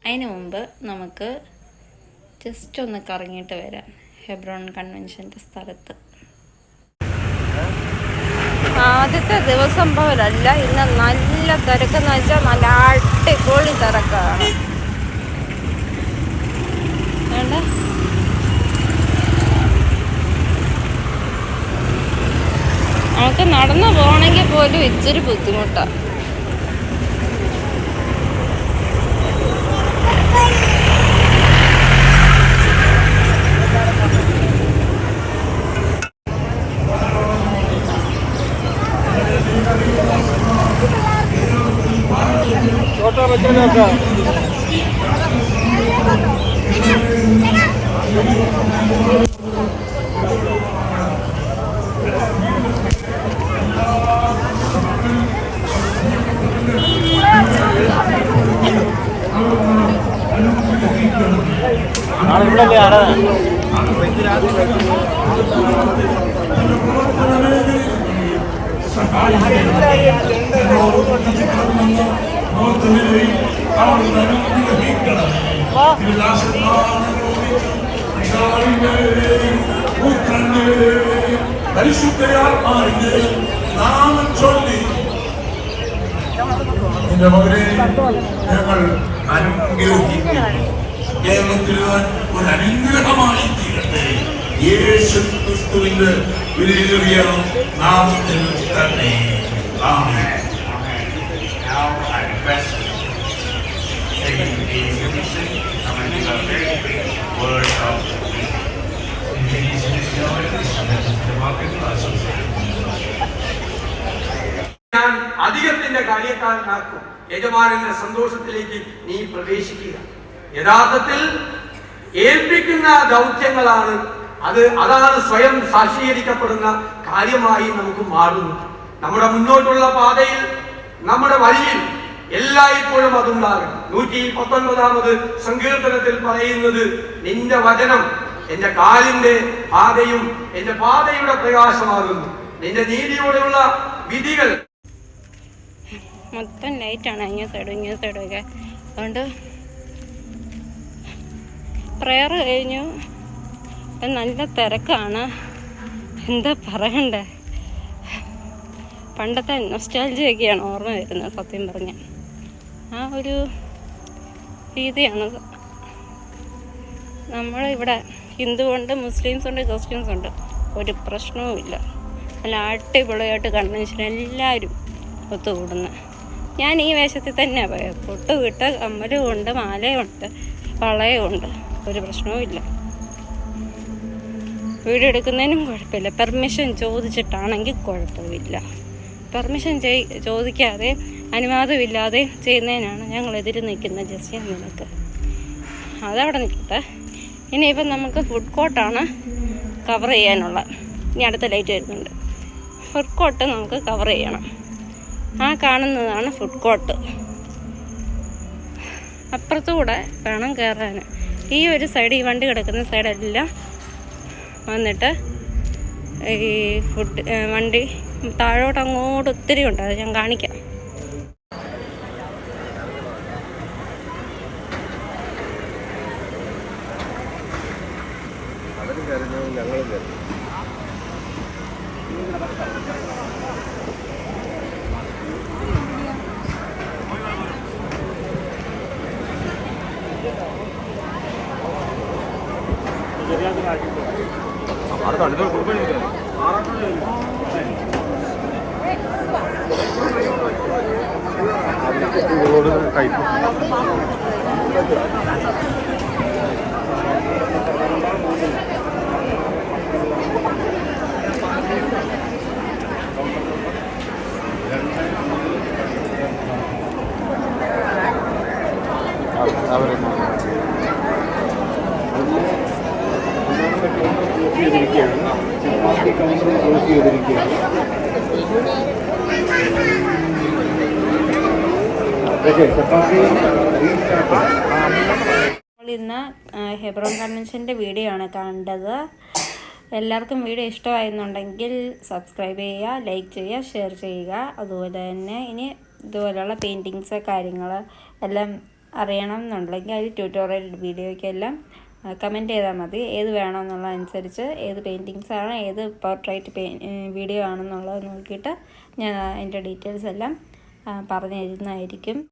അതിന് മുമ്പ് നമുക്ക് ജസ്റ്റ് ഒന്ന് കറങ്ങിയിട്ട് വരാം ഹെബ്രോൺ കൺവെൻഷൻ്റെ സ്ഥലത്ത്. ആദ്യത്തെ ദിവസം പോലല്ല, ഇന്ന് നല്ല തിരക്കെന്ന് വെച്ചാൽ നല്ല അടിപൊളി തിരക്കാണ്. വേണ്ട നമുക്ക് നടന്നു പോകണമെങ്കിൽ പോലും ഇച്ചിരി ബുദ്ധിമുട്ടാണ്. എന്റെ മകനെ ഞങ്ങൾ അനുഗ്രഹിക്കുന്നു. കേരളത്തിൽ ഒരു അനുഗ്രഹമായി തീരട്ടെ യേശു ക്രിസ്തുവിന്റെ വിലയേറിയ നാമത്തിൽ തന്നെ. ആമേൻ. Now I request taking the invitation and I give a very quick word of ഞാൻ അധികത്തിന്റെ കാര്യക്കാരനാക്കും, യജമാനന്റെ സന്തോഷത്തിലേക്ക് നീ പ്രവേശിക്കുക. യഥാർത്ഥത്തിൽ ഏൽപ്പിക്കുന്ന ദൗത്യങ്ങളാണ് അതാണ് സ്വയം സാക്ഷീകരിക്കപ്പെടുന്ന കാര്യമായി നമുക്ക് മാറുന്നത്. നമ്മുടെ മുന്നോട്ടുള്ള പാതയിൽ, നമ്മുടെ വഴിയിൽ എല്ലായ്പ്പോഴും അതുണ്ടാകും. 119 സങ്കീർത്തനത്തിൽ പറയുന്നത്, നിന്റെ വചനം എന്റെ കാലിന്റെ പാതയും എന്റെ പാതയുടെ പ്രകാശമാകുന്നു, നിന്റെ നീതിയോടെയുള്ള വിധികൾ. മൊത്തം ലൈറ്റാണ് ഇങ്ങേ സൈഡും ഒക്കെ. അതുകൊണ്ട് പ്രെയർ കഴിഞ്ഞു. ഇപ്പം നല്ല തിരക്കാണ്. എന്താ പറയണ്ടേ, പണ്ടത്തെ നൊസ്റ്റാൾജിയൊക്കെയാണ് ഓർമ്മ വരുന്നത്. സത്യം പറഞ്ഞ ആ ഒരു രീതിയാണ്. നമ്മളിവിടെ ഹിന്ദുവുണ്ട്, മുസ്ലിംസ് ഉണ്ട്, ക്രിസ്ത്യൻസ് ഉണ്ട്, ഒരു പ്രശ്നവുമില്ല. നല്ല അടിപൊളിയായിട്ട് കൺവെൻഷൻ എല്ലാവരും ഒത്തുകൂടുന്നു. ഞാൻ ഈ വേഷത്തിൽ തന്നെയാണ് പോയത്. പൊട്ടുവിട്ട് കമ്മലും ഉണ്ട്, മാലയുണ്ട്, വളയുണ്ട്, ഒരു പ്രശ്നവുമില്ല. വീഡിയോ എടുക്കുന്നതിനും കുഴപ്പമില്ല. പെർമിഷൻ ചോദിച്ചിട്ടാണെങ്കിൽ കുഴപ്പമില്ല. പെർമിഷൻ ചോദിക്കാതെ അനുവാദമില്ലാതെ ചെയ്യുന്നതിനാണ് ഞങ്ങൾ എതിര് നിൽക്കുന്ന ജസ്റ്റ് നിനക്ക്. അതവിടെ നിൽക്കട്ടെ. ഇനിയിപ്പം നമുക്ക് ഫുഡ് കോർട്ടാണ് കവർ ചെയ്യാനുള്ള. ഇനി അടുത്ത ലൈറ്റ് വരുന്നുണ്ട്. ഫുഡ് കോർട്ട് നമുക്ക് കവർ ചെയ്യണം. ആ കാണുന്നതാണ് ഫുഡ് കോർട്ട്. അപ്പുറത്തുകൂടെ വേണം കയറാൻ. ഈ ഒരു സൈഡ്, ഈ വണ്ടി കിടക്കുന്ന സൈഡെല്ലാം വന്നിട്ട് ഈ വണ്ടി താഴോട്ട് അങ്ങോട്ട് ഒത്തിരി ഉണ്ട്. അത് ഞാൻ കാണിക്കാം. ഇന്ന് ഹെബ്രോൺ കൺവെൻഷൻ്റെ വീഡിയോ ആണ് കണ്ടത്. എല്ലാവർക്കും വീഡിയോ ഇഷ്ടമായിരുന്നുണ്ടെങ്കിൽ സബ്സ്ക്രൈബ് ചെയ്യുക, ലൈക്ക് ചെയ്യുക, ഷെയർ ചെയ്യുക. അതുപോലെ തന്നെ ഇനി ഇതുപോലെയുള്ള പെയിൻറ്റിങ്സ് കാര്യങ്ങൾ എല്ലാം അറിയണം എന്നുണ്ടെങ്കിൽ അത് ട്യൂട്ടോറിയൽ വീഡിയോയ്ക്കെല്ലാം കമൻറ്റ് ചെയ്താൽ മതി. ഏത് വേണമെന്നുള്ളതനുസരിച്ച്, ഏത് പെയിൻറ്റിങ്സാണ്, ഏത് പോർട്രേറ്റ് വീഡിയോ ആണെന്നുള്ളത് നോക്കിയിട്ട് ഞാൻ അതിൻ്റെ ഡീറ്റെയിൽസ് എല്ലാം പറഞ്ഞു തരുന്നതായിരിക്കും.